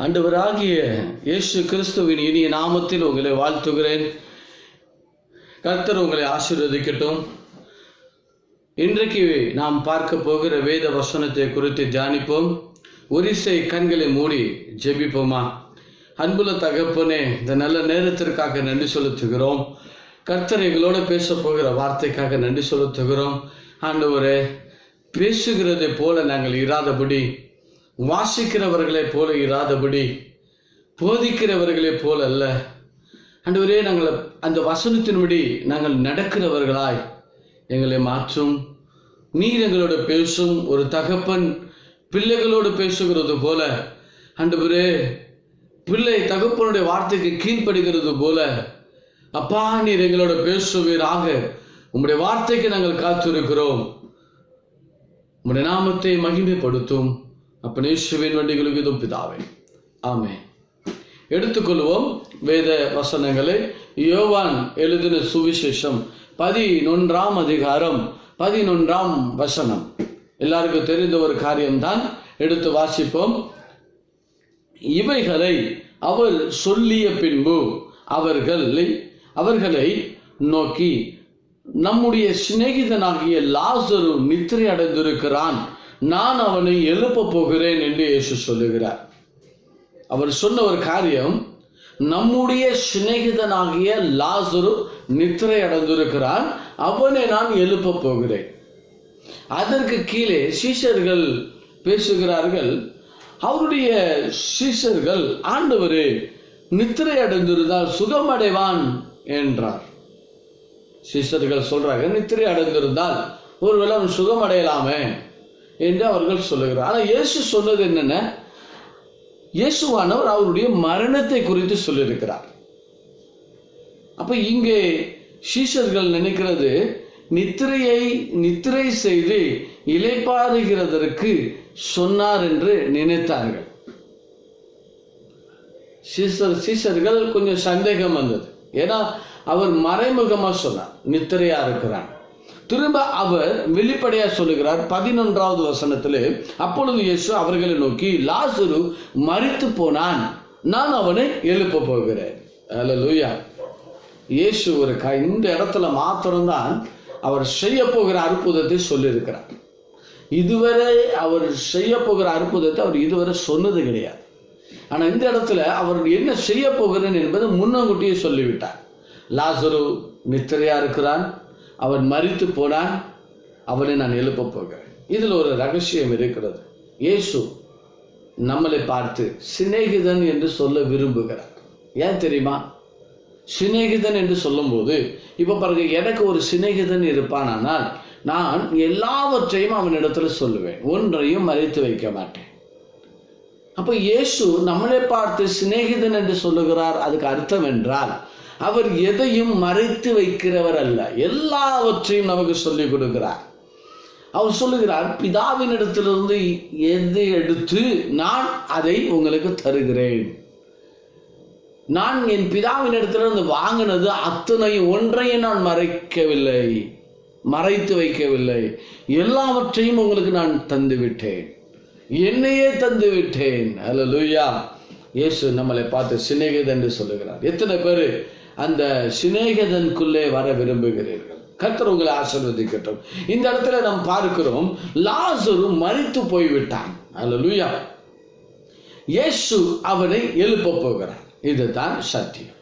ஆண்டவராகிய இயேசு கிறிஸ்துவின் இனிய நாமத்தில் உங்களை வாழ்த்துகிறேன். கர்த்தர் உங்களை ஆசீர்வதிக்கட்டும். இன்றைக்கு நாம் பார்க்க போகிற வேத வசனத்தை குறித்து தியானிப்போம். ஒரிசை கண்களை மூடி ஜெபிப்போமா? அன்புள்ள தகப்பனே, இந்த நல்ல நேரத்திற்காக நன்றி செலுத்துகிறோம். கர்த்தர் எங்களோட பேச போகிற வார்த்தைக்காக நன்றி செலுத்துகிறோம். ஆண்டவரே, பேசுகிறதை போல நாங்கள் இராதபடி, வாசிக்கிறவர்களை போல இராதபடி, போதிக்கிறவர்களை போல அல்ல ஆண்டவரே, நாங்கள் அந்த வசனத்தின்படி நாங்கள் நடக்கிறவர்களாய் எங்களை மாற்றும். நீர் எங்களோட பேசும் ஒரு தகப்பன் பிள்ளைகளோடு பேசுகிறது போல, ஆண்டவரே, பிள்ளை தகப்பனுடைய வார்த்தைக்கு கீழ்ப்படுகிறது போல, அப்பா நீர் எங்களோட பேசுவீராக. உம்முடைய வார்த்தைக்கு நாங்கள் காத்திருக்கிறோம். உம்முடைய நாமத்தை மகிமைப்படுத்தும். அப்பனே இயேசுவின் வண்டிகளுக்கு இதுவும் பிதாவே, ஆமென். எடுத்துக்கொள்வோம் வேத வசனங்களை. யோவான் எழுதின சுவிசேஷம் 11ஆம் அதிகாரம் 11ஆம் வசனம். எல்லாருக்கும் தெரிந்த ஒரு காரியம்தான், எடுத்து வாசிப்போம். இவைகளை அவர் சொல்லிய பின்பு அவர்களை நோக்கி, நம்முடைய சிநேகிதனாகிய லாசரு நித்திரை அடைந்திருக்கிறான், நான் அவனை எழுப்ப போகிறேன் என்று இயேசு சொல்லுகிறார். அவர் சொன்ன ஒரு காரியம், நம்முடைய சிநேகிதனாகிய லாசரு நித்திரை அடைந்திருக்கிறான், அவனை நான் எழுப்ப போகிறேன். அதற்கு கீழே சீஷர்கள் பேசுகிறார்கள். அவருடைய சீஷர்கள், ஆண்டவரே, நித்திரை அடைந்திருந்தால் சுகமடைவான் என்றார். சீஷர்கள் சொல்றாங்க, நித்திரை அடைந்திருந்தால் ஒருவேளை அவன் சுகமடையலாமே என்று அவர்கள் சொல்லுகிறார். ஆனால் இயேசு சொன்னது என்னென்ன? இயேசுவானவர் அவருடைய மரணத்தை குறித்து சொல்லியிருக்கிறார். அப்ப இங்கே சீஷர்கள் நினைக்கிறது, நித்திரை செய்து இளைப்பாறுகிறதற்கு சொன்னார் என்று நினைத்தார்கள். சீஷர்கள் கொஞ்சம் சந்தேகம் வந்தது. ஏன்னா அவர் மறைமுகமா சொன்னார், நித்திரையா இருக்கிறான். திரும்ப அவர் வெளிப்படையா சொல்லுகிறார் 11வது வசனத்திலே, அப்பொழுது இயேசு அவர்களை நோக்கி, லாசரு மரித்து போனான், நான் அவனை எழுப்ப போகிறேன். அல்லேலூயா. இயேசு ஒரு இந்த இடத்துல மாத்திரம்தான் அவர் செய்ய போகிற அற்புதத்தை சொல்லியிருக்கிறார். இதுவரை அவர் செய்ய போகிற அற்புதத்தை அவர் இதுவரை சொன்னது கிடையாது. ஆனா இந்த இடத்துல அவர் என்ன செய்ய போகிறேன் என்பதை முன்னங்கூட்டியே சொல்லிவிட்டார். லாசரு நித்திரையா இருக்கிறான், அவன் மரித்து போனான், அவனை நான் எழுப்ப போகிறேன். இதில் ஒரு ரகசியம் இருக்கிறது. இயேசு நம்மளை பார்த்து சிநேகிதன் என்று சொல்ல விரும்புகிறார். ஏன் தெரியுமா? சிநேகிதன் என்று சொல்லும் போது, இப்ப பாருங்க, எனக்கு ஒரு சிநேகிதன் இருப்பானால் நான் எல்லாவற்றையும் அவனிடத்துல சொல்லுவேன், ஒன்றையும் மறைத்து வைக்க மாட்டேன். அப்ப இயேசு நம்மளை பார்த்து சிநேகிதன் என்று சொல்லுகிறார். அதுக்கு அர்த்தம் என்றால், அவர் எதையும் மறைத்து வைக்கிறவர் அல்ல, எல்லாவற்றையும் நமக்கு சொல்லிக் கொடுக்கிறார். அவர் சொல்லுகிறார், பிதாவினிடத்திலிருந்து எதை எடுத்து நான் அதை உங்களுக்கு தருகிறேன். நான் என் பிதாவினிடத்திலிருந்து வாங்கினது அத்தனையும் ஒன்றையும் நான் மறைத்து வைக்கவில்லை, எல்லாவற்றையும் உங்களுக்கு நான் தந்து விட்டேன், என்னையே தந்து விட்டேன். அல்லேலூயா. இயேசு நம்மளை பார்த்து சிநேகிதன் என்று சொல்லுகிறார். எத்தனை பேர் அந்த சிநேகிதனுக்குள்ளே வர விரும்புகிறீர்கள்? கர்த்தர் உங்களை ஆசீர்வதிக்கட்டும். இந்த இடத்துல நாம் பார்க்கிறோம், லாசரு மரித்து போய்விட்டான். அல்லேலூயா. இயேசு அவனை எழுப்ப போகிறார். இதுதான் சத்தியம்.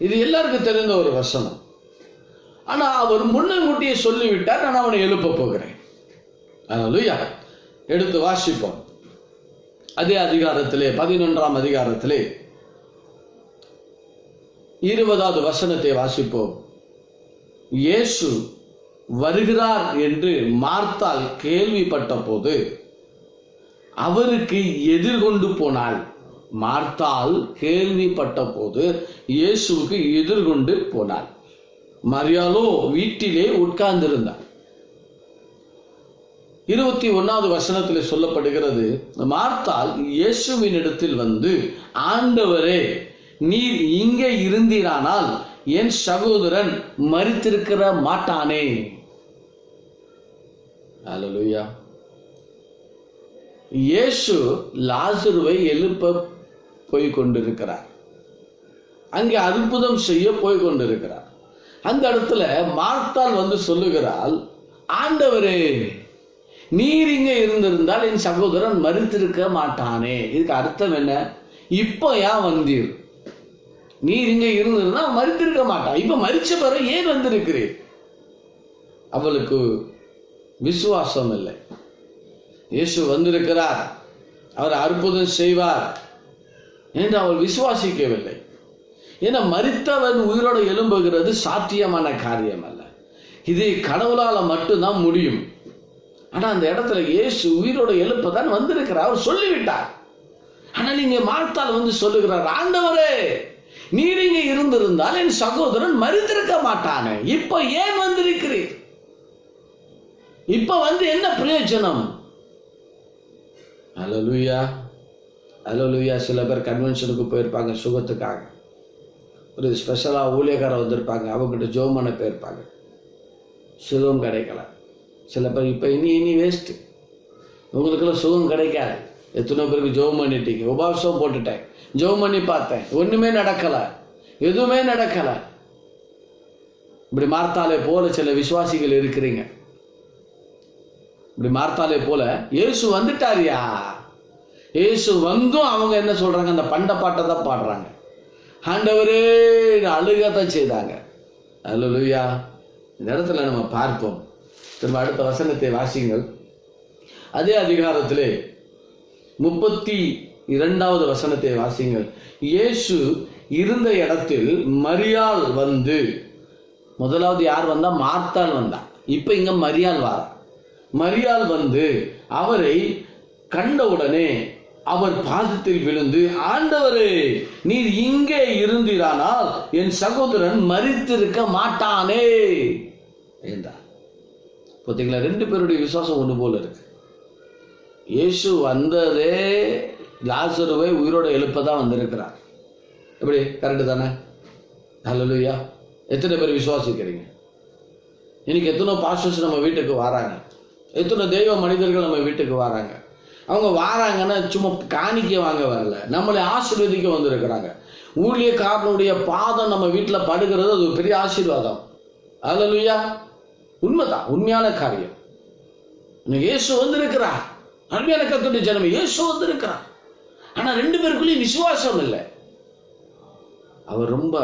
இது எல்லாருக்கும் தெரிந்த ஒரு வசனம். ஆனா அவர் முன்னங்கூட்டியே சொல்லிவிட்டார், நான் அவனை எழுப்ப போகிறேன். அல்லேலூயா. எடுத்து வாசிப்போம். அதே அதிகாரத்திலே 11ஆம் அதிகாரத்திலே 20வது வசனத்தை வாசிப்போம். இயேசு வருகிறார் என்று மார்த்தாள் கேள்விப்பட்ட போது அவருக்கு எதிர்கொண்டு போனாள். மார்த்தாள் கேள்விப்பட்ட போது இயேசுவுக்கு எதிர்கொண்டு போனாள். மரியாளோ வீட்டிலே உட்கார்ந்திருந்தார். 21வது வசனத்தில் சொல்லப்படுகிறது, மார்த்தாள் இயேசுவின் இடத்தில் வந்து, ஆண்டவரே, நீர் இங்கே இருந்தீரானால் என் சகோதரன் மரித்திருக்கிற மாட்டானே. அல்லேலூயா. இயேசு லாசருவை எழுப்ப போய் கொண்டிருக்கிறார். அங்கே அற்புதம் செய்ய போய் கொண்டிருக்கிறார். அந்த இடத்துல மார்த்தாள் வந்து சொல்லுகிறாள், ஆண்டவரே, நீர் இங்க இருந்திருந்தால் என் சகோதரன் மரித்திருக்க மாட்டானே. இதுக்கு அர்த்தம் என்ன? இப்போ ஏன் வந்தீர்? நீர் இங்க இருந்திருந்தா மரித்திருக்க மாட்டான். இப்ப மரிச்ச பிறகு ஏன் வந்திருக்கிறீர்? அவளுக்கு விசுவாசம் இல்லை. இயேசு வந்திருக்கிறார், அவர் அற்புதம் செய்வார் என்று அவள் விசுவாசிக்கவில்லை. ஏன்னா மரித்தவன் உயிரோடு எழும்புகிறது சாத்தியமான காரியம் அல்ல. இது கடவுளால் மட்டும்தான் முடியும். ஆனால் அந்த இடத்துல இயேசு உயிரோடு எழுப்பதான் வந்திருக்கிறார், அவர் சொல்லிவிட்டார். ஆனால் நீங்க மார்த்தாள் வந்து சொல்லுகிறார், ஆண்டவரே, நீர் இங்கே இருந்திருந்தால் என் சகோதரன் மரித்திருக்க மாட்டானே. இப்ப ஏன் வந்திருக்கிறீர்? இப்ப வந்து என்ன பிரயோஜனம்? அல்லேலூயா, அல்லேலூயா. சில பேர் கன்வென்ஷனுக்கு போயிருப்பாங்க சுகத்துக்காக, ஒரு ஸ்பெஷலாக ஊழியக்காரர் வந்திருப்பாங்க, அவங்ககிட்ட ஜெபம் பண்ண போயிருப்பாங்க, சுகம் கிடைக்கல. சில பேர் இப்போ இனி வேஸ்ட்டு, உங்களுக்கெல்லாம் சுகம் கிடைக்காது. எத்தனை பேருக்கு ஜெபம் பண்ணிட்டீங்க, உபவாசம் போட்டுட்டேன், ஜெபம் பண்ணி பார்த்தேன், ஒன்றுமே நடக்கலை, எதுவுமே நடக்கலை. இப்படி மார்த்தாளை போல சில விசுவாசிகள் இருக்கிறீங்க. இப்படி மார்த்தாளை போல இயேசு வந்துட்டாரியா, இயேசு வந்தும் அவங்க என்ன சொல்றாங்க? அந்த பண்ட பாட்டை தான் பாடுறாங்க. ஆண்டவரே அழுகத்தான் செய்தாங்க. அல்லேலூயா. இந்த இடத்துல நம்ம பார்ப்போம். திரும்ப அடுத்த வசனத்தை வாசிங்கள். அதே அதிகாரத்திலே 32வது வசனத்தை வாசிங்கள். இயேசு இருந்த இடத்தில் மரியாள் வந்து, முதலாவது யார் வந்தா? மார்த்தாள் வந்தா. இப்ப இங்க மரியாள் வாரா. மரியாள் வந்து அவரை கண்டவுடனே அவர் பாதத்தில் விழுந்து, ஆண்டவரே, நீர் இங்கே இருந்தீரானால் என் சகோதரன் மரித்திருக்க மாட்டானே என்றார். பார்த்தீங்களா, ரெண்டு பேருடைய விசுவாசம் ஒன்று போல இருக்கு. இயேசு வந்ததே லாசருவை உயிரோட எழுப்பதான் வந்திருக்கிறார். எப்படி? கரெக்டு தானே? அல்லேலூயா. எத்தனை பேர் விசுவாசிக்கிறீங்க? இன்னைக்கு எத்தனை பாஸ்டர்ஸ் நம்ம வீட்டுக்கு வராங்க, எத்தனை தெய்வ மனிதர்கள் நம்ம வீட்டுக்கு வராங்க. அவங்க வாராங்கன்னா சும்மா காணிக்க வாங்க வரல, நம்மளை ஆசீர்வதிக்க வந்திருக்கிறாங்க. ஊழியக்காரனுடைய பாதம் நம்ம வீட்டில் படுகிறது, அது ஒரு பெரிய ஆசீர்வாதம். அல்லேலூயா. உண்மைதான், உண்மையான காரியம். இன்னைக்கு இயேசு வந்திருக்கிறார். அருமையான கர்த்தருடைய ஜனமே, இயேசு வந்திருக்கிறார். ஆனா ரெண்டு பேருக்குள்ளேயும் விசுவாசம் இல்லை. அவர் ரொம்ப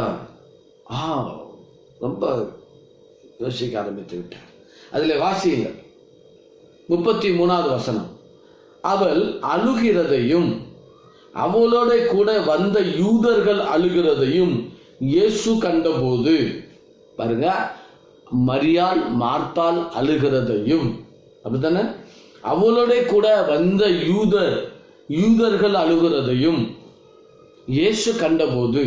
ரொம்ப யோசிக்க ஆரம்பித்து விட்டார். அதுல வாசியுங்கள் 33வது வசனம். அவள் அழுகிறதையும் அவளோட கூட வந்த யூதர்கள் அழுகிறதையும் இயேசு கண்டபோது, பாருங்க, மரியாள் மார்த்தாள் அழுகிறதையும், அப்படித்தானே, அவளோட கூட வந்த யூதர்கள் அழுகிறதையும் இயேசு கண்டபோது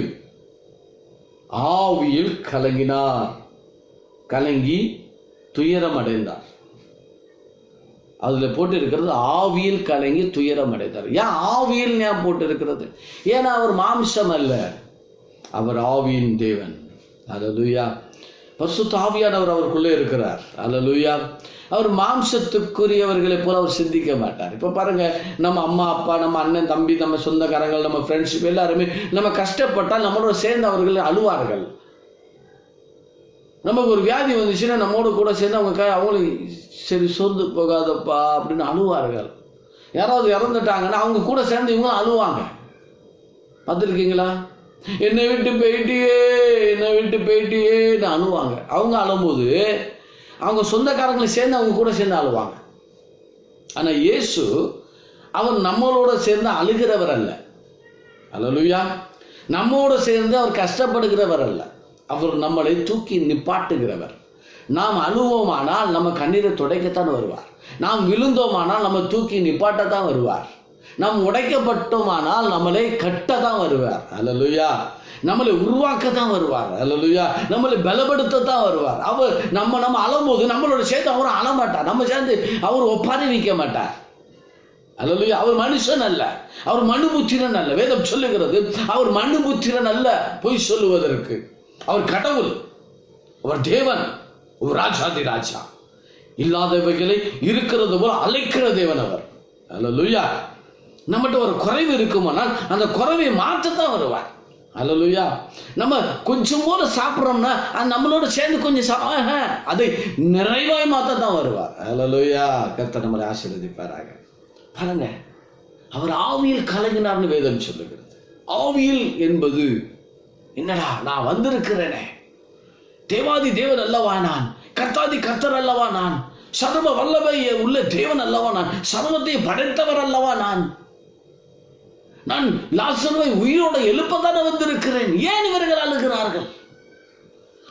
ஆவியில் கலங்கினார், கலங்கி துயரம் அடைந்தார். அதுல போட்டு இருக்கிறது ஆவியில் கலங்கி துயரம் அடைந்தார். ஏன் ஆவியில் ஞாபகம் போட்டு இருக்கிறது? ஏன்னா அவர் மாம்சம் அல்ல, அவர் ஆவியின் தேவன். அல்லேலூயா. பரிசுத்த ஆவியானவர் அவருக்குள்ளே இருக்கிறார். அல்லேலூயா. அவர் மாம்சத்துக்குரியவர்களை போல அவர் சிந்திக்க மாட்டார். இப்ப பாருங்க, நம்ம அம்மா அப்பா, நம்ம அண்ணன் தம்பி, நம்ம சொந்தக்காரங்கள், நம்ம ஃப்ரெண்ட்ஷிப் எல்லாருமே நம்ம கஷ்டப்பட்டால் நம்மளோட சேர்ந்து அவர்கள் அழுவார்கள். நமக்கு ஒரு வியாதி வந்துச்சுன்னா நம்மோட கூட சேர்ந்து அவங்களுக்கு சரி சோர்ந்து போகாதப்பா அப்படின்னு அழுவார்கள். யாராவது இறந்துட்டாங்கன்னா அவங்க கூட சேர்ந்து இவங்களும் அழுவாங்க. பார்த்துருக்கீங்களா? என்னை விட்டு போயிட்டியேன்னு அழுவாங்க. அவங்க அழும்போது அவங்க சொந்தக்காரங்களை சேர்ந்து அவங்க கூட சேர்ந்து அழுவாங்க. ஆனால் இயேசு அவர் நம்மளோட சேர்ந்து அழுகிறவர் அல்ல. அல்லேலூயா. நம்மோட சேர்ந்து அவர் கஷ்டப்படுகிறவர் அல்ல, அவர் நம்மளை தூக்கி நிப்பாட்டுகிறவர். நாம் அழுவோமானால் நம்ம கண்ணீரை துடைக்கத்தான் வருவார். நாம் விழுந்தோமானால் நம்ம தூக்கி நிப்பாட்டத்தான் வருவார். நாம் உடைக்கப்பட்டோமானால் நம்மளை கட்டத்தான் வருவார். அல்லேலூயா. நம்மளை உருவாக்கத்தான் வருவார். அல்லேலூயா. நம்மளை பலப்படுத்தத்தான் வருவார். அவர் நம்ம அழும்போது நம்மளோட சேர்த்து அவரும் அழமாட்டார், நம்ம சேர்ந்து அவர் ஒப்பாரி வைக்க மாட்டார். அல்லேலூயா. அவர் மனுஷன் அல்ல, அவர் மனுபுத்திரன் அல்ல. வேதம் சொல்லுகிறது அவர் மனுபுத்திரன் அல்ல பொய் சொல்லுவதற்கு. அவர் கடவுள், அவர் தேவன், ஒரு ராஜாதி ராஜா. இல்லாதவைகளை இருக்கிறது போல அழைக்கிற தேவன் அவர். அல்லேலூயா. நம்மகிட்ட ஒரு குறைவு இருக்குமானால் அந்த குறைவை மாற்றத்தான் வருவார். அல்லேலூயா. நம்ம கொஞ்சம் போல சாப்பிட்றோம்னா அது நம்மளோட சேர்ந்து கொஞ்சம் அதை நிறைவாய் மாற்றத்தான் வருவார். அல்லேலூயா. கர்த்தர் நம்மளை ஆசீர்வதிப்பாராக. பாருங்க, அவர் ஆவியில் கலங்கினார்னு வேதம் சொல்லுகிறது. ஆவியில் என்பது என்னடா, நான் வந்திருக்கிறேனே, தேவாதி தேவன் அல்லவா நான், கர்த்தாதி கர்த்தர் அல்லவா நான், சர்வ வல்லமை உள்ள தேவன் அல்லவா நான், சர்வத்தை படைத்தவர் அல்லவா நான் லாசருவை உயிரோட எழுப்பதானே வந்திருக்கிறேன். ஏன் இவர்கள் அழுகிறார்கள்?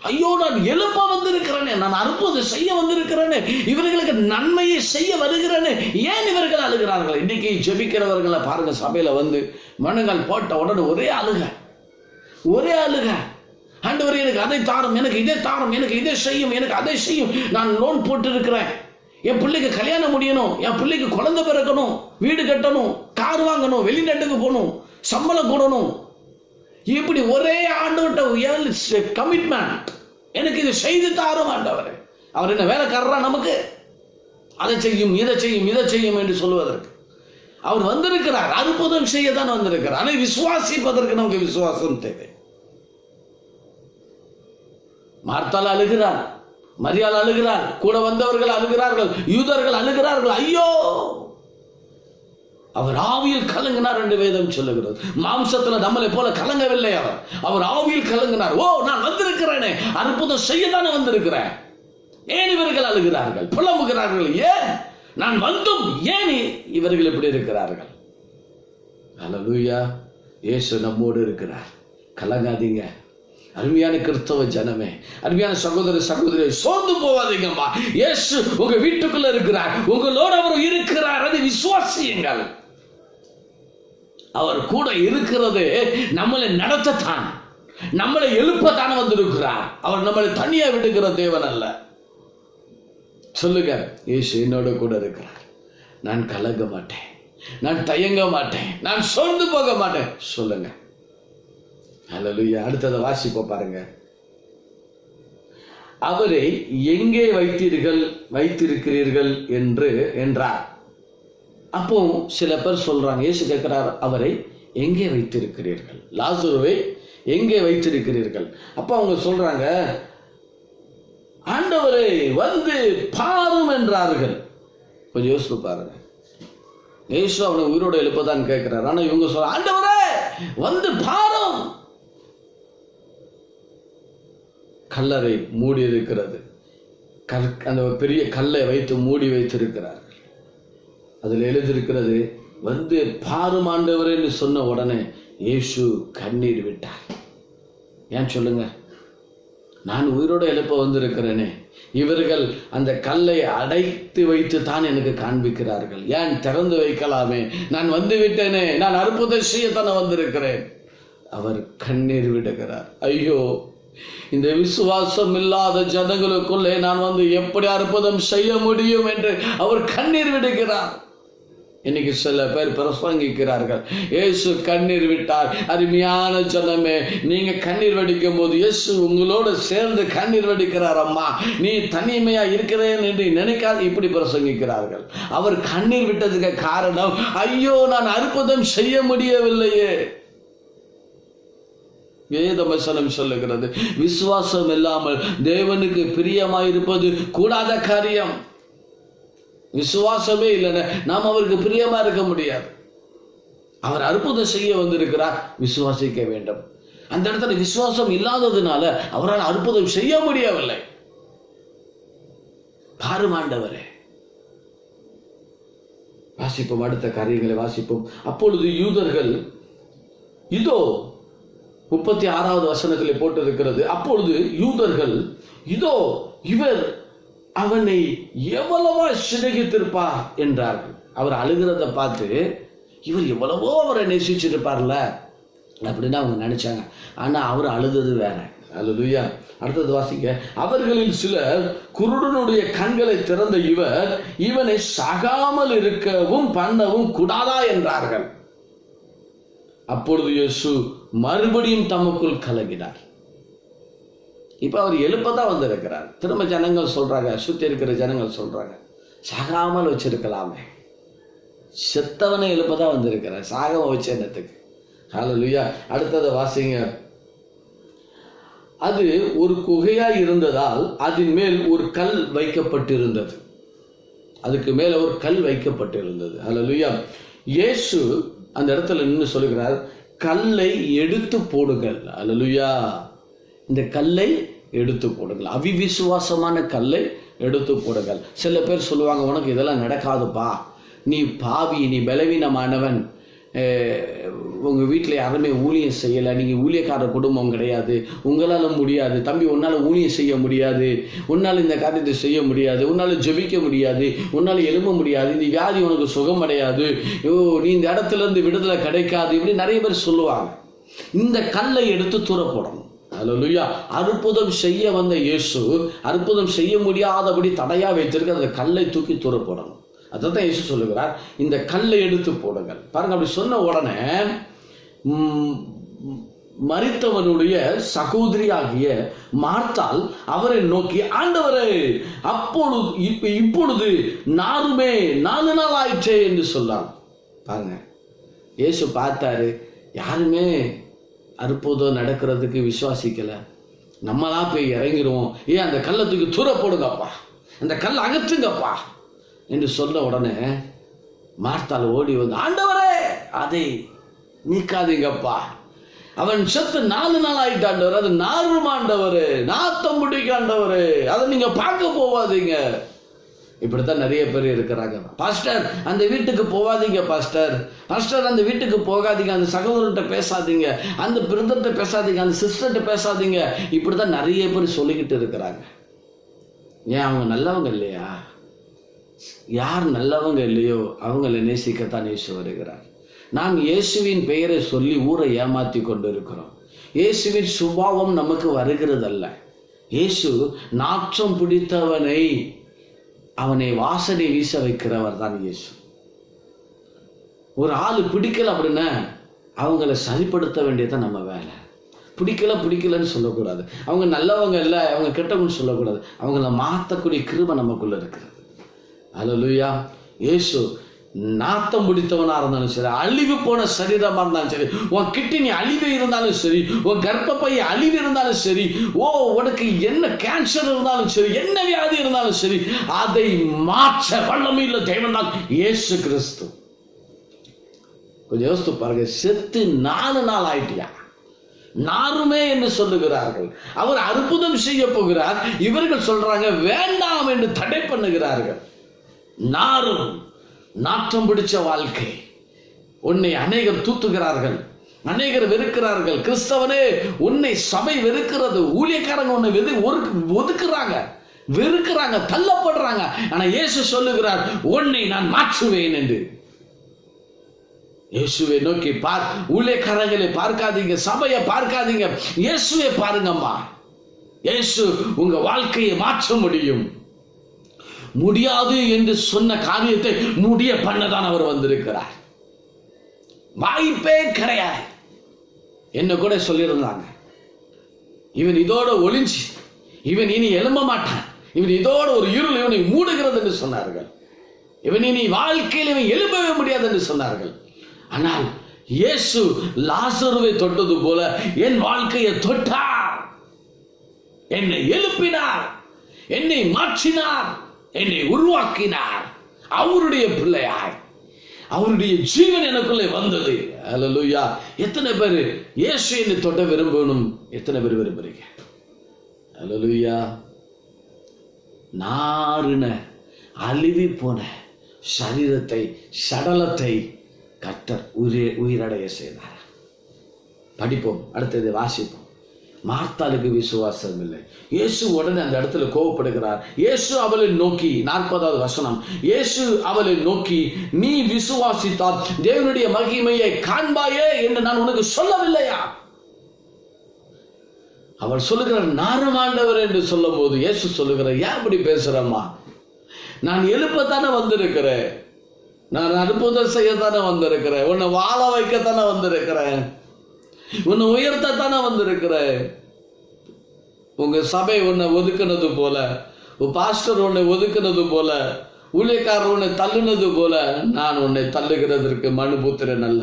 ஐயோ, நான் எழுப்ப வந்திருக்கிறேனே, நான் அற்புதம் செய்ய வந்திருக்கிறேனே, இவர்களுக்கு நன்மையை செய்ய வருகிறேனே, ஏன் இவர்கள் அழுகிறார்கள்? இன்னைக்கு ஜெபிக்கிறவர்களை பாருங்க, சபையில வந்து மனுங்கள் போட்ட உடனே ஒரே அழுக. ஆண்டவரே, எனக்கு அதை தாரும், எனக்கு இதை தாரும், எனக்கு இதை செய்யும், எனக்கு அதை செய்யும். நான் லோன் போட்டு இருக்கிறேன், என் பிள்ளைக்கு கல்யாணம் முடியணும், என் பிள்ளைக்கு குழந்தை பிறக்கணும், வீடு கட்டணும், கார் வாங்கணும், வெளிநாட்டுக்கு போகணும், சம்பளம் போடணும். இப்படி ஒரே ஆண்டவர்கிட்ட கமிட்மெண்ட், எனக்கு இது செய்து தாரும் ஆண்டவர். அவர் என்ன வேலைக்காரரா நமக்கு? அதை செய்யும், இதை செய்யும், இதை செய்யும் என்று சொல்லுவதற்கு அவர் வந்திருக்கிறார். அற்புதம் செய்ய தான் வந்திருக்கிறார். அதை விசுவாசிப்பதற்கு நமக்கு விசுவாசம் தேவை. மார்த்தாள் அழுகிறார், மரியாள் அழுகிறார், கூட வந்தவர்கள் அழுகிறார்கள், யூதர்கள் அழுகிறார்கள். ஐயோ, அவர் ஆவியில் கலங்கினார் என்று வேதம் சொல்லுகிறது. மாம்சத்துல நம்மளை போல கலங்கவில்லை. அவர் ஆவியில் கலங்கினார். ஓ, நான் வந்திருக்கிறேனே, அற்புதம் செய்யத்தானே வந்திருக்கிறேன். ஏன் இவர்கள் அழுகிறார்கள், புலம்புகிறார்கள்? ஏன் நான் வந்தும் ஏன் இவர்கள் இப்படி இருக்கிறார்கள்? அல்லேலூயா. இயேசு நம்மோடு இருக்கிறார். கலங்காதீங்க. அருமையான கிறிஸ்தவ ஜனமே, அருமையான சகோதர சகோதரி, சோர்ந்து போவாதீங்கம்மா. இயேசு உங்க வீட்டுக்குள்ள இருக்கிறார், உங்களோடு அவர் இருக்கிறார். அதை விசுவாசியுங்கள். அவர் கூட இருக்கிறது நம்மளை நடத்தத்தான், நம்மளை எழுப்பத்தான வந்திருக்கிறார். அவர் நம்மளை தனியா விடுகிற தேவன் அல்ல. சொல்லுங்க, இயேசு என்னோட கூட இருக்கிறார். நான் கலங்க மாட்டேன், நான் தயங்க மாட்டேன், நான் சோர்ந்து போக மாட்டேன். சொல்லுங்க. அல்லேலூயா. அடுத்ததை வாசிப்போம் பாருங்க. அவரை எங்கே வைத்திருக்கிறீர்கள் என்றார். அப்போ சில பேர் சொல்றாங்க, இயேசு கேட்கிறார், அவரை எங்கே வைத்திருக்கிறீர்கள், லாசருவை எங்கே வைத்திருக்கிறீர்கள்? அப்ப அவங்க சொல்றாங்க, ஆண்டவரை வந்து பாரும் என்றார்கள். கொஞ்சம் யோசித்து பாருங்க. இயேசு அவனை உயிரோட எழுப்பதான் கேட்கிறார். ஆனா இவங்க சொல்ற, ஆண்டவரே வந்து பாரும். கல்லறை மூடி இருக்கிறது, அந்த பெரிய கல்லை வைத்து மூடி வைத்திருக்கிறார்கள். அதில் எழுதியிருக்கிறது, வந்து பாரும் ஆண்டவரேன்னு சொன்ன உடனே இயேசு கண்ணீர் விட்டார். ஏன் சொல்லுங்க? நான் உயிரோடு எழுப்ப வந்திருக்கிறேனே, இவர்கள் அந்த கல்லை அடைத்து வைத்து தான் எனக்கு காண்பிக்கிறார்கள். ஏன் திறந்து வைக்கலாமே, நான் வந்து விட்டேனே, நான் அற்புதம் செய்யத்தானே வந்திருக்கிறேன். அவர் கண்ணீர் விடுகிறார். ஐயோ, இந்த விசுவாசம் இல்லாத ஜனங்களுக்குள்ளே நான் வந்து எப்படி அற்புதம் செய்ய முடியும் என்று அவர் கண்ணீர் விடுகிறார். இன்னைக்கு சில பேர் பிரசங்கிக்கிறார்கள், இயேசு கண்ணீர் விட்டார். அருமையான ஜனமே, நீங்க கண்ணீர் வடிக்கும் போது இயேசு உங்களோட சேர்ந்து கண்ணீர் வடிக்கிறார். அம்மா, நீ தனிமையா இருக்கிறேன் என்று நினைக்காது. இப்படி பிரசங்கிக்கிறார்கள். அவர் கண்ணீர் விட்டதுக்கு காரணம், ஐயோ நான் அற்புதம் செய்ய முடியவில்லையே. வேத வசனம் சொல்லுகிறது, விசுவாசம் இல்லாமல் தேவனுக்கு பிரியமாயிருப்பது கூடாத காரியம். விசுவாசமே இல்லைன்னா நாம் அவருக்கு பிரியமா இருக்க முடியாது. அவர் அற்புதம் செய்ய வந்திருக்கிறார், விசுவாசிக்க வேண்டும். அந்த இடத்துல விசுவாசம் இல்லாததுனால அவரால் அற்புதம் செய்ய முடியவில்லை. பாருமாண்டவரே. வாசிப்போம், அடுத்த காரியங்களை வாசிப்போம். அப்பொழுது யூதர்கள், இதோ 36வது வசனத்தில் போட்டிருக்கிறது, அப்பொழுது யூதர்கள், இதோ இவர் அவனை எவ்வளவோ சிநேகித்திருப்பார் என்றார்கள். அவர் அழுகிறத பார்த்து இவர் எவ்வளவோ அவரை நேசிச்சிருப்பார்ல அப்படின்னு அவங்க நினைச்சாங்க. ஆனா அவர் அழுதது வேற. அல்லேலூயா. அடுத்தது வாசிங்க. அவர்களில் சிலர் குருடனுடைய கண்களை திறந்த இவர் இவனை சாகாமல் இருக்கவும் பண்ணவும் கூடாதா என்றார்கள். அப்பொழுது இயேசு மறுபடியும் தமக்குள் கலங்கினார். இப்ப அவர் எழுப்பதான் வந்திருக்கிறார். திரும்ப ஜனங்கள் சொல்றாங்க, சுத்தி இருக்கிற ஜனங்கள் சொல்றாங்க, சாகாமல் வச்சிருக்கலாமே, செத்தவனை எழுப்பதான் வந்திருக்கிறேன், சாகம வச்ச என்னத்துக்கு. ஹல்லேலூயா. அடுத்ததை வாசிங்க. அது ஒரு குகையாய் இருந்ததால் அதன் மேல் ஒரு கல் வைக்கப்பட்டிருந்தது. அதுக்கு மேல ஒரு கல் வைக்கப்பட்டிருந்தது. ஹல்லேலூயா. இயேசு அந்த இடத்துல நின்று சொல்லுகிறார், கல்லை எடுத்து போடுங்கள். ஹல்லேலூயா. இந்த கல்லை எடுத்து போடுங்கள், அவிவிசுவாசமான கல்லை எடுத்து போடுங்கள். சில பேர் சொல்லுவாங்க, உனக்கு இதெல்லாம் நடக்காதுப்பா, நீ பாவி, நீ பலவீனமானவன், உங்கள் வீட்டில் யாருமே ஊழியம் செய்யலை, நீங்கள் ஊழியக்கார குடும்பம் கிடையாது, உங்களால் முடியாது தம்பி, உன்னால் ஊழியம் செய்ய முடியாது, உன்னால் இந்த காரியத்தை செய்ய முடியாது, உன்னால் ஜெபிக்க முடியாது, உன்னால் எழும்ப முடியாது, இந்த வியாதி உனக்கு சுகம் அடையாது, நீ இந்த இடத்துலேருந்து விடுதலை கிடைக்காது, இப்படி நிறைய பேர் சொல்லுவாங்க. இந்த கல்லை எடுத்து தூர போடணும். ஹல்லேலூயா. அற்புதம் செய்ய வந்த இயேசு அற்புதம் செய்ய முடியாதபடி தடையா வைத்திருக்க அந்த கல்லை தூக்கி தூர போடணும். அதான் இயேசு சொல்லுகிறார், இந்த கல்லை எடுத்து போடுங்கள். பாருங்க, அப்படி சொன்ன உடனே மரித்தவனுடைய சகோதரியாகிய மார்த்தாள் அவரை நோக்கி, ஆண்டவரே, இப்பொழுது நாருமே 4 நாள் ஆயிற்றே என்று சொன்னான். பாருங்க, இயேசு பார்த்தாரு, யாருமே அற்புதம் நடக்கிறதுக்கு விசுவாசிக்கல, நம்மளா போய் இறங்கிடுவோம், ஏன் அந்த கல்லை தூக்கி தூர போடுங்கப்பா, அந்த கல்லை அகற்றுங்கப்பா என்று சொல்ல உடனே மார்த்தாள் ஓடி வந்து, ஆண்டவரே, அதை நீக்காதீங்கப்பா, அவன் செத்து 4 நாள் ஆயிட்டாண்டவர், அது நாரும் ஆண்டவர், நாத்தம் பிடிக்காண்டவர், அதை நீங்க பார்க்க போவாதீங்க. இப்படித்தான் நிறைய பேர் இருக்கிறாங்க. பாஸ்டர், அந்த வீட்டுக்கு போகாதீங்க, பாஸ்டர் அந்த வீட்டுக்கு போகாதீங்க, அந்த சகோதரர்கிட்ட பேசாதீங்க, அந்த பிரதர்கிட்ட பேசாதீங்க, அந்த சிஸ்டர்கிட்ட பேசாதீங்க, இப்படித்தான் நிறைய பேர் சொல்லிக்கிட்டு இருக்கிறாங்க. ஏன் அவங்க நல்லவங்க இல்லையா? யார் நல்லவங்க இல்லையோ அவங்களை நேசிக்கத்தான் இயேசு வருகிறார். நாம் இயேசுவின் பெயரை சொல்லி ஊரை ஏமாற்றி கொண்டு இருக்கிறோம். இயேசுவின் சுபாவம் நமக்கு வருகிறதல்ல. இயேசு நாற்றம் பிடித்தவனை அவனை வாசனை வீச வைக்கிறவர் தான் இயேசு. ஒரு ஆள் பிடிக்கல அப்படின்னா அவங்கள சரிப்படுத்த வேண்டியதான் நம்ம வேலை. பிடிக்கலன்னு சொல்லக்கூடாது, அவங்க நல்லவங்க இல்லை, அவங்க கெட்டவங்கன்னு சொல்லக்கூடாது, அவங்கள மாற்றக்கூடிய கிருபை நமக்குள்ள இருக்கிறது. ஹல்லேலூயா. இயேசு நாத்தம் பிடித்தவனா இருந்தாலும் சரி, அழிவு போன சரீரமா இருந்தாலும் சரி, உன் கிட்னி அழிவு இருந்தாலும் சரி, உன் கர்ப்பப்பை அழிவு இருந்தாலும் சரி, உனக்கு என்ன கேன்சர் இருந்தாலும் சரி, என்ன வியாதி இருந்தாலும் சரி, அதை மாற்ற வல்லமையுள்ள தேவன் தான் இயேசு கிறிஸ்து. கொஞ்சம் யோசித்து பாருங்க, செத்து 4 நாள் ஆயிட்டியா, நாருமே என்று சொல்லுகிறார்கள். அவர் அற்புதம் செய்ய போகிறார், இவர்கள் சொல்றாங்க வேண்டாம் என்று தடை பண்ணுகிறார்கள். நாரும் நாற்றம் பிடிச்ச வாழ்க்கை. உன்னை அநேகர் தூத்துகிறார்கள், அநேகர் வெறுக்கிறார்கள். கிறிஸ்தவனே, உன்னை சபை வெறுக்கிறது, ஊழியக்காரங்க உன்னை ஒதுக்குறாங்க, வெறுக்கிறாங்க, தள்ளப்படுறாங்க. ஆனா இயேசு சொல்லுகிறார், உன்னை நான் மாற்றுவேன் என்று. இயேசுவை நோக்கி பார். ஊழியக்காரங்களை பார்க்காதீங்க, சபையை பார்க்காதீங்க, இயேசுவை பாருங்கம்மா. இயேசு உங்க வாழ்க்கையை மாற்ற முடியும். முடியாது என்று சொன்ன காரியத்தை முடிய பண்ணதான் அவர் வந்திருக்கிறார். வாய்ப்பே கிடையாது. என்ன கூட சொல்லியிருந்தாங்க, இவன் இதோட ஒளிஞ்சு, இவன் இனி எழும்ப மாட்டான், இவன் இதோட ஒரு இருள் இவனை மூடுகிறது என்று சொன்னார்கள். இவன் இனி வாழ்க்கையில் இவன் எழும்பவே முடியாது என்று சொன்னார்கள். ஆனால் இயேசு லாசருவை தொட்டது போல என் வாழ்க்கையை தொட்டார், என்னை எழுப்பினார், என்னை மாற்றினார், என்னை உருவாக்கினார். அவருடைய பிள்ளையாய் அவருடைய ஜீவன் எனக்குள்ளே வந்தது. ஹல்லேலூயா. எத்தனை பேர் இயேசு என்னை தொட்ட விரும்பணும்? எத்தனை பேர் விரும்புறீங்க? ஹல்லேலூயா. நாறுன அழிவி போன சரீரத்தை, சடலத்தை கர்த்தர் உயிரடைய செய்தார். படிப்போம், அடுத்தது வாசிப்போம். மார்த்தாளுக்கு விசுவாசம் இல்லை. இயேசு உடனே அந்த இடத்துல கோபப்படுகிறார். இயேசு அவளை நோக்கி, 40வது வசனம், இயேசு அவளை நோக்கி, நீ விசுவாசித்தால் தேவனுடைய மகிமையை காண்பாயே என்று நான் உனக்கு சொல்லவில்லையா? அவள் சொல்லுகிறார், நாரும் ஆண்டவர் என்று சொல்லும் போது இயேசு சொல்லுகிறார், ஏன் இப்படி பேசுறம்மா? நான் எழுப்பத்தானே வந்திருக்கிறேன், நான் அற்புதம் செய்யத்தானே வந்திருக்கிறேன், உன்னை வாழ வைக்கத்தானே வந்திருக்கிறேன், உன்னை உயர்த்தத்தானே வந்திருக்கிற. உங்க சபை உன்னை ஒதுக்குனது போல, பாஸ்டர் உன்னை ஒதுக்குனது போல, ஊழியக்காரர் உன்னை தள்ளுனது போல நான் உன்னை தள்ளுகிறதற்கு மனுபுத்திரன் அல்ல.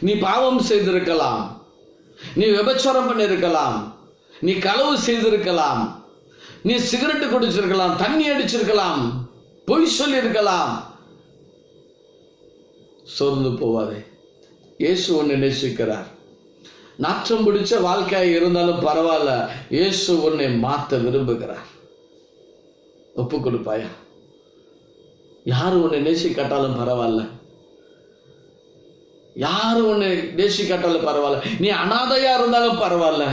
நீ பாவம் செய்திருக்கலாம், நீ விபச்சாரம் பண்ணிருக்கலாம், நீ களவு செய்திருக்கலாம், நீ சிகரெட்டு குடிச்சிருக்கலாம், தண்ணி அடிச்சிருக்கலாம், பொய் சொல்லியிருக்கலாம். சோர்ந்து போவாதே, இயேசு உன்னை நேசிக்கிறார். நாற்றம் பிடிச்ச வாழ்க்கையாக இருந்தாலும் பரவாயில்ல, இயேசு உன்னை மாற்ற விரும்புகிறார். ஒப்பு கொடுப்பாயா? யாரு உன்னை நேசிக்காட்டாலும் பரவாயில்ல, யாரு உன்னை நேசிக்காட்டாலும் பரவாயில்ல, நீ அனாதையா இருந்தாலும் பரவாயில்ல,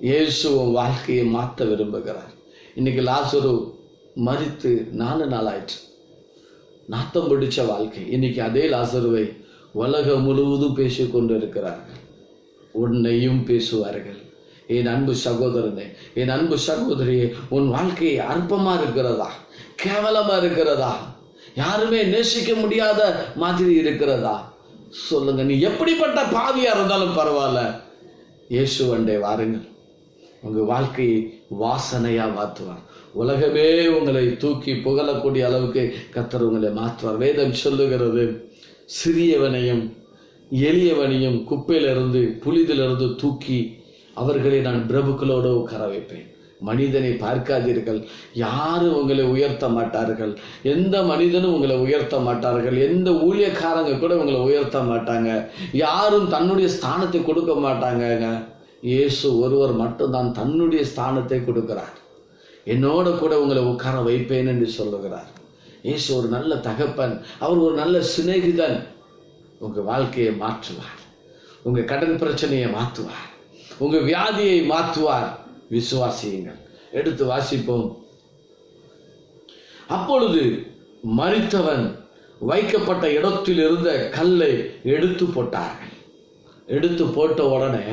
இயேசு உன் வாழ்க்கையை மாற்ற விரும்புகிறார். இன்னைக்கு லாசரு மரித்து 4 நாள் ஆயிற்று. நாத்தம் பிடிச்ச வாழ்க்கை. இன்னைக்கு அதே லாசருவை உலகம் முழுவதும் பேசிக்கொண்டு இருக்கிறார்கள். உன்னையும் பேசுவார்கள். என் அன்பு சகோதரனே, என் அன்பு சகோதரியே, உன் வாழ்க்கை அற்பமா இருக்கிறதா, கேவலமா இருக்கிறதா, யாருமே நேசிக்க முடியாத மாதிரி இருக்கிறதா? சொல்லுங்க. நீ எப்படிப்பட்ட பாவியா இருந்தாலும் பரவாயில்ல, இயேசு அண்டை வாருங்கள். உங்க வாழ்க்கையை வாசனையா மாற்றுவார். உலகமே உங்களை தூக்கி புகழக்கூடிய அளவுக்கு கர்த்தர் உங்களை மாற்றுவார். வேதம் சொல்லுகிறது, சிறியவனையும் எளியவனையும் குப்பையிலிருந்து புலிதிலிருந்து தூக்கி அவர்களை நான் பிரபுக்களோடு உட்கார வைப்பேன். மனிதனை பார்க்காதீர்கள். யாரும் உங்களை உயர்த்த மாட்டார்கள். எந்த மனிதனும் உங்களை உயர்த்த மாட்டார்கள். எந்த ஊழியக்காரங்க கூட உங்களை உயர்த்த மாட்டாங்க. யாரும் தன்னுடைய ஸ்தானத்தை கொடுக்க மாட்டாங்க. இயேசு ஒருவர் மட்டும்தான் தன்னுடைய ஸ்தானத்தை கொடுக்கிறார். என்னோட கூட உங்களை உட்கார வைப்பேன் என்று சொல்லுகிறார். இயேசு ஒரு நல்ல தகப்பன், அவர் ஒரு நல்ல சிநேகிதன். உங்க வாழ்க்கையை மாற்றுவார், உங்க கடன் பிரச்சனையை மாற்றுவார், உங்க வியாதியை மாற்றுவார். விசுவாசியுங்கள். எடுத்து வாசிப்போம். அப்பொழுது மரித்தவன் வைக்கப்பட்ட இடத்தில் இருந்த கல்லை எடுத்து போட்டார்கள். எடுத்து போட்ட உடனே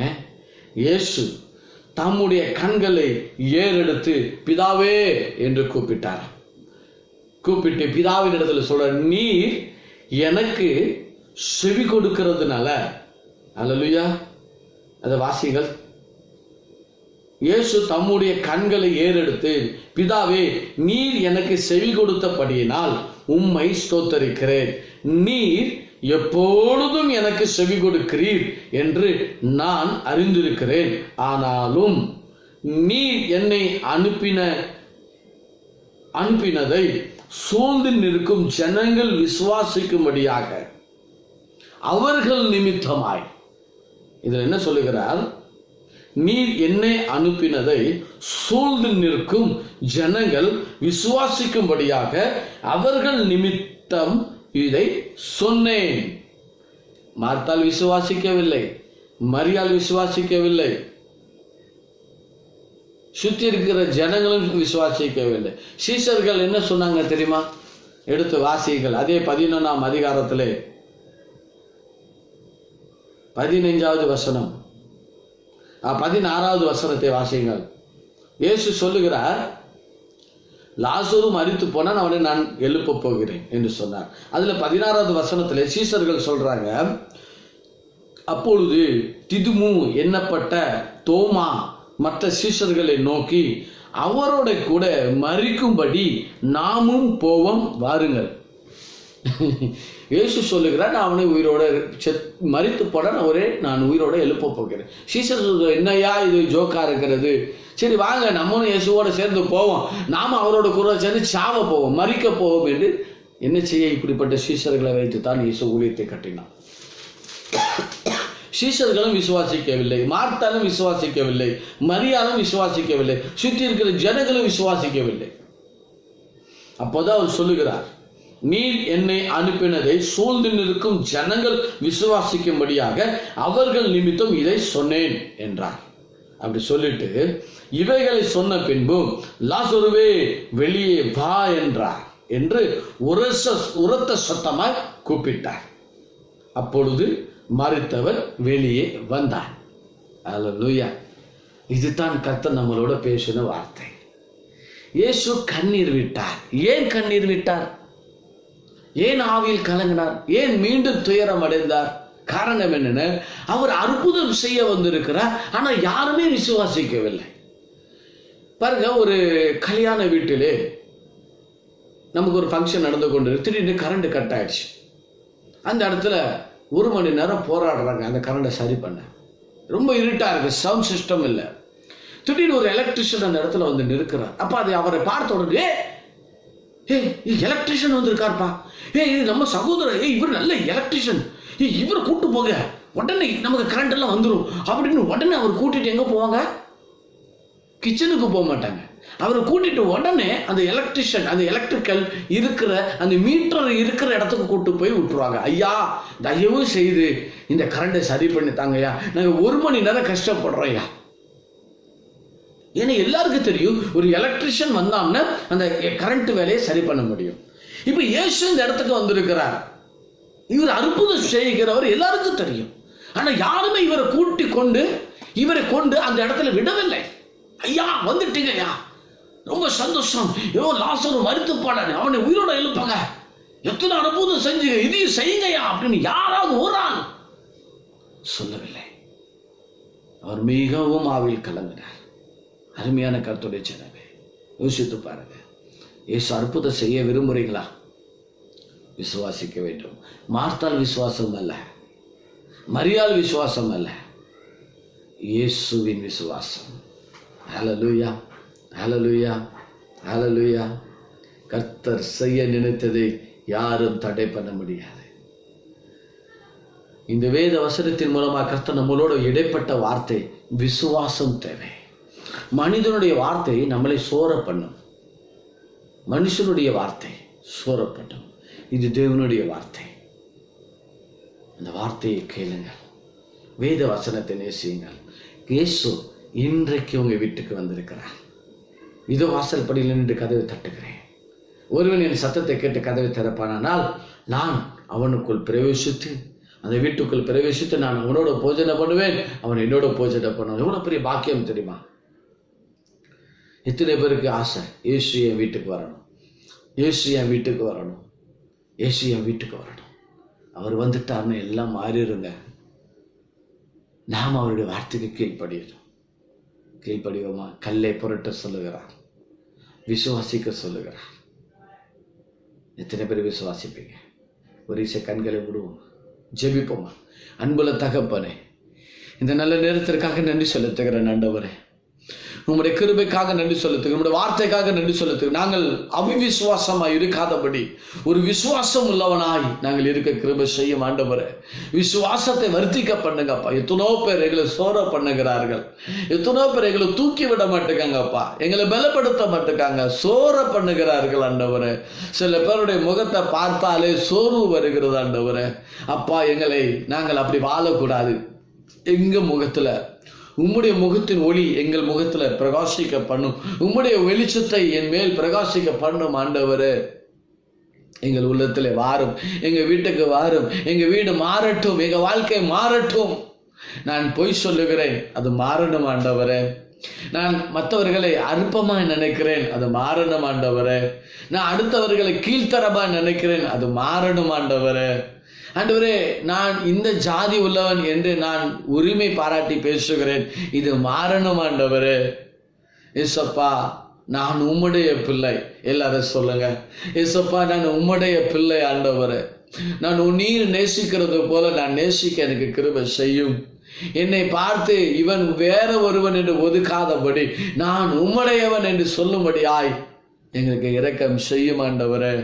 இயேசு தம்முடைய கண்களை ஏறெடுத்து பிதாவே என்று கூப்பிட்டார். கூப்பிட்டு பிதாவின் இடத்துல சொல்ற, நீர் எனக்கு செவி கொடுக்கிறதுனால, அல்லேலூயா, அதை வாசிங்கள். இயேசு தம்முடைய கண்களை ஏறெடுத்து, பிதாவே நீர் எனக்கு செவி கொடுத்தபடியினால் உம்மை ஸ்தோத்தரிக்கிறேன். நீர் எப்பொழுதும் எனக்கு செவி கொடுக்கிறீர் என்று நான் அறிந்திருக்கிறேன். ஆனாலும் நீர் என்னை அனுப்பினதை சூழ்ந்து நிற்கும் ஜனங்கள் விசுவாசிக்கும்படியாக அவர்கள் நிமித்தமாய். இதில் என்ன சொல்லுகிறார்? நீர் என்னை அனுப்பினதை சூழ்ந்து நிற்கும் ஜனங்கள் விசுவாசிக்கும்படியாக அவர்கள் நிமித்தம் இதை சொன்னேன். மார்த்தாள் விசுவாசிக்கவில்லை, மரியாள் விசுவாசிக்கவில்லை, சுற்றி இருக்கிற ஜனங்களும் விசுவாசிக்கவில்லை. சீஷர்கள் என்ன சொன்னாங்க தெரியுமா? எடுத்து வாசிகள். அதே 11ஆம் அதிகாரத்திலே 15வது வசனம், 16வது வசனத்தை வாசியுங்கள். இயேசு சொல்லுகிறார், லாசரு மரித்து போனான், அவனை நான் எழுப்ப போகிறேன் என்று சொன்னார். அதுல 16வது வசனத்திலே சீஷர்கள் சொல்றாங்க, அப்பொழுது திதுமு எண்ணப்பட்ட தோமா மற்ற சீஷர்களை நோக்கி, அவரோட கூட மரிக்கும்படி நாமும் போவோம் வாருங்கள். இயேசு சொல்லுகிறார், நான் அவனை உயிரோட மரித்து போட நான் உயிரோட எழுப்ப போகிறேன். சீசர் என்னையா இது ஜோக்கா இருக்கிறது, சரி வாங்க நம்மளும் இயேசுவோட சேர்ந்து போவோம், நாம அவரோட கூட சேர்ந்து சாவ போவோம், மரிக்க போவோம் என்று என்ன செய்ய இப்படிப்பட்ட சீஷர்களை வைத்து தான் இயேசு ஊழியத்தை கட்டினான். சீஷர்களும் விசுவாசிக்கவில்லை, மார்த்தாலும் விசுவாசிக்கவில்லை, மரியாளும் விசுவாசிக்கவில்லை, சுற்றி இருக்கிற ஜனங்களும் விசுவாசிக்கவில்லை. அப்போதான் அவர் சொல்லுகிறார், நீர் என்னை அனுப்பினதை சூழ்ந்து நிற்கும் ஜனங்கள் விசுவாசிக்கும்படியாக அவர்கள் நிமித்தம் இதை சொன்னேன் என்றார். அப்படி சொல்லிட்டு இவைகளை சொன்ன பின்பு லாசருவே வெளியே வா என்றார் என்று உரத்த சத்தமாய் கூப்பிட்டார். அப்பொழுது மரித்தவர் வெளியே வந்தார். அல்லேலூயா. இதுதான் கர்த்தர் நம்மளோட பேசின வார்த்தை. இயேசு கண்ணீர் விட்டார். ஏன் கண்ணீர் விட்டார்? ஏன் ஆவியில் கலங்கினார்? ஏன் மீண்டும் துயரம் அடைந்தார்? காரணம் என்னென்ன? அவர் அற்புதம் செய்ய வந்திருக்கிறார், ஆனால் யாருமே விசுவாசிக்கவில்லை. பாருங்க, ஒரு கல்யாண வீட்டிலே நமக்கு ஒரு ஃபங்க்ஷன் நடந்து கொண்டு திடீர்னு கரண்ட் கட் ஆயிடுச்சு. அந்த இடத்துல 1 மணி நேரம் போராடுறாங்க அந்த கரண்டை சரி பண்ண. ரொம்ப இருட்டாக இருக்குது, சவுண்ட் சிஸ்டம் இல்லை. திடீர்னு ஒரு எலக்ட்ரிஷியன் அந்த இடத்துல வந்து நிற்கிறார். அப்போ அதை அவரை பார்த்த உடனே எலக்ட்ரிஷியன் வந்திருக்காருப்பா, இது நம்ம சகோதரர், இவர் நல்ல எலக்ட்ரிஷியன், இவரை கூட்டு போங்க, உடனே நமக்கு கரண்ட் எல்லாம் வந்துடும் அப்படின்னு உடனே அவர் கூட்டிட்டு எங்கே போவாங்க? கிச்சனுக்கு போக மாட்டாங்க. அவரை கூட்டிட்டு உடனே அந்த எலக்ட்ரிஷியன், அந்த எலக்ட்ரிக்கல் இருக்கிற அந்த மீட்டர் இருக்கிற இடத்துக்கு கூட்டு போய் விட்டுருவாங்க. ஐயா தயவு செய்து இந்த கரண்டை சரி பண்ணி தாங்கய்யா, நாங்கள் 1 மணி நேரம் கஷ்டப்படுறோம் ஐயா. ஏன்னா எல்லாருக்கும் தெரியும் ஒரு எலக்ட்ரிஷியன் வந்தாங்கன்னா அந்த கரண்ட் வேலையை சரி பண்ண முடியும். இப்போ இயேசு இந்த இடத்துக்கு வந்திருக்கிறார், இவர் அற்புதம் செய்கிறவர் எல்லாருக்கும் தெரியும். ஆனால் யாருமே இவரை கொண்டு அந்த இடத்துல விடவில்லை. ஐயா வந்துட்டீங்க ஐயா, ரொம்ப சந்தோஷம், லாசரு மரித்து பாடானே, அவனை உயிரோட எழுப்பாங்க, எத்தனை அற்புதம் செஞ்சுங்க, இதையும் செய்யுங்கய்யா அப்படின்னு யாராவது ஒரு ஆள் சொல்லவில்லை. அவர் மிகவும் ஆவில் கலங்கினார். அருமையான கர்த்தருடைய ஜனமே, யோசித்து பாருங்க. இயேசு அற்புதம் செய்ய விரும்புகிறீங்களா? விசுவாசிக்க வேண்டும். மார்த்தாள் விசுவாசம் அல்ல, மரியாள் விசுவாசம் அல்ல, இயேசுவின் விசுவாசம். ஹல்லேலூயா, ஹல்லேலூயா, ஹல்லேலூயா. கர்த்தர் செய்ய நினைத்ததை யாரும் தடை பண்ண முடியாது. இந்த வேத வசனத்தின் மூலமாக கர்த்தர் நம்மளோட இடைப்பட்ட வார்த்தை விசுவாசம் தேவை. மனிதனுடைய வார்த்தை நம்மளை சோர பண்ணும், மனுஷனுடைய வார்த்தை சோர பண்ணும். இது தேவனுடைய வார்த்தை. அந்த வார்த்தையை கேளுங்கள், வேத வசனத்தை நேசியுங்கள். இயேசு இன்றைக்கு உங்கள் வீட்டுக்கு வந்திருக்கிறார். இதோ வாசல் படியில் நின்று கதவை தட்டுகிறேன். ஒருவன் என் சத்தத்தை கேட்டு கதவை திறப்பானால் நான் அவனுக்குள் பிரவேசித்து, அந்த வீட்டுக்குள் பிரவேசித்து நான் அவனோட போஜனை பண்ணுவேன், அவன் என்னோட போஜனை பண்ணுவான். எவ்வளோ பெரிய பாக்கியம் தெரியுமா? எத்தனை பேருக்கு ஆசை இயேசு என் வீட்டுக்கு வரணும், இயேசு என் வீட்டுக்கு வரணும், இயேசு என் வீட்டுக்கு வரணும். அவர் வந்துட்டார்னு எல்லாம் மாறிடுங்க. நாம் அவருடைய வார்த்தைக்கு கீழ்ப்படிவோமா? கல்லை புரட்ட சொல்லுகிறார், விசுவாசிக்க சொல்லுகிறார். எத்தனை பேர் விசுவாசிப்பீங்க? ஒரு கண்களை விடுவோம், ஜெபிப்போமா? அன்புள்ள தகப்பனே, இந்த நல்ல நேரத்திற்காக நன்றி செலுத்துகிறேன் ஆண்டவரே. உங்களுடைய கிருபைக்காக நன்றி செலுத்துகிறோம், உங்களுடைய வார்த்தைக்காக நன்றி செலுத்துகிறோம். நாங்கள் அவிவிசுவாசமாய் இருக்காதபடி ஒரு விசுவாசம் உள்ளவனாய் நாங்கள் இருக்க கிருபை செய்யும் ஆண்டவரே. விசுவாசத்தை வர்த்திக்க பண்ணுங்கப்பா. எத்தனோ பேர் எங்களை சோர பண்ணுகிறார்கள், எத்தனோ பேர் எங்களை தூக்கி விட மாட்டேங்காங்கப்பா, எங்களை பலப்படுத்த மாட்டேங்காங்க, சோர பண்ணுகிறார்கள் ஆண்டவரே. சில பேருடைய முகத்தை பார்த்தாலே சோர்வு வருகிறது ஆண்டவரே. அப்பா, நாங்கள் அப்படி வாழக்கூடாது. எங்க முகத்துல உம்முடைய முகத்தின் ஒளி எங்கள் முகத்துல பிரகாசிக்க பண்ணும், உம்முடைய வெளிச்சத்தை என் மேல் பிரகாசிக்க பண்ணும் ஆண்டவரே. எங்கள் உள்ளத்துல வாரும், எங்க வீட்டுக்கு வாரும், எங்க வீடு மாறட்டும், எங்க வாழ்க்கை மாறட்டும். நான் பொய் சொல்லுகிறேன், அது மாறணும் ஆண்டவரே. நான் மற்றவர்களை அற்பமாய் நினைக்கிறேன், அது மாறணும் ஆண்டவரே. நான் அடுத்தவர்களை கீழ்த்தரமா நினைக்கிறேன், அது மாறணும் ஆண்டவரே. ஆண்டவரே, நான் இந்த ஜாதி உள்ளவன் என்று நான் உரிமை பாராட்டி பேசுகிறேன், இது மாறணும் ஆண்டவரே. ஏசப்பா, நான் உம்முடைய பிள்ளை. எல்லாரும் சொல்லுங்க, ஏசப்பா நான் உம்முடைய பிள்ளை ஆண்டவரே. நான் நீர் நேசிக்கிறது போல நான் நேசிக்க எனக்கு கிருபை செய்யும். என்னை பார்த்து இவன் வேற ஒருவன் என்று ஒதுக்காதபடி நான் உம்முடையவன் என்று சொல்லும்படியாய் எங்களுக்கு இரக்கம் செய்யும் ஆண்டவரே.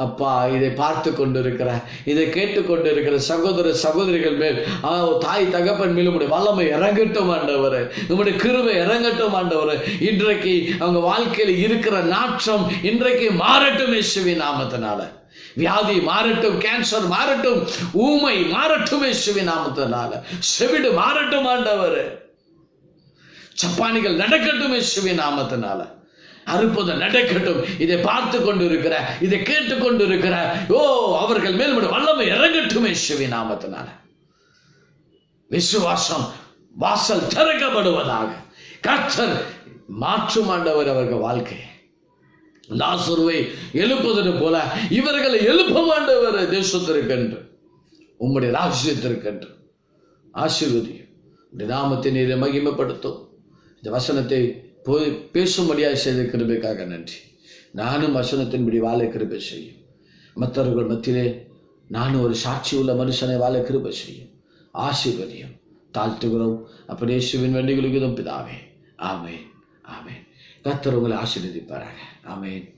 அப்பா, இதை பார்த்து கொண்டிருக்கிற, இதை கேட்டுக்கொண்டிருக்கிற சகோதர சகோதரிகள் மேல், தாய் தகப்பன் மேல் உங்களுடைய வல்லமை இறங்கட்டும் ஆண்டவரே, உங்களுடைய கிருபை இறங்கட்டும் ஆண்டவரே. இன்றைக்கு அவங்க வாழ்க்கையில் இருக்கிற நாற்றம் இன்றைக்கு மாறட்டும் இயேசுவின் நாமத்தினால. வியாதி மாறட்டும், கேன்சர் மாறட்டும், ஊமை மாறட்டும் இயேசுவின் நாமத்தினால. செவிடு மாறட்டும் ஆண்டவரே. சப்பானிகள் நடக்கட்டும் இயேசுவின் நாமத்தினால. அற்புதம் நடக்கட்டும். இதை பார்த்து கொண்டு இருக்கிற, இதை கேட்டுக்கொண்டு இருக்கிற அவர்கள் மேல் வல்லமை இறங்கட்டும் இயேசுவின் நாமத்தினால. விசுவாசம் வாசல் திறக்கப்படுவதாக. கர்த்தர் மாற்றும் ஆண்டவர் அவர்கள் வாழ்க்கை. லாசருவை எழுப்புவது போல இவர்களை எழுப்ப ஆண்டவர் தேசத்திற்கென்று, உம்முடைய ராஜ்யத்திற்கென்று ஆசீர்வதியும். இந்த நாமத்தை நீரை மகிமைப்படுத்தும். இந்த வசனத்தை பேசும்படியாக செய்த கிருபைக்காக நன்றி. நானும் வசனத்தின்படி வாழ கிருபை செய்யும். மற்றவர்கள் மத்தியிலே நானும் ஒரு சாட்சி உள்ள மனுஷனை வாழ கிருபை செய்யும். ஆசீர்வதியும். தாழ்த்துகிறோம் அப்படி இயேசுவின் வேண்டுதலுக்கு பிதாவே. ஆமென், ஆமென். கர்த்தர் உங்களை ஆசீர்வதிப்பாராக. ஆமென்.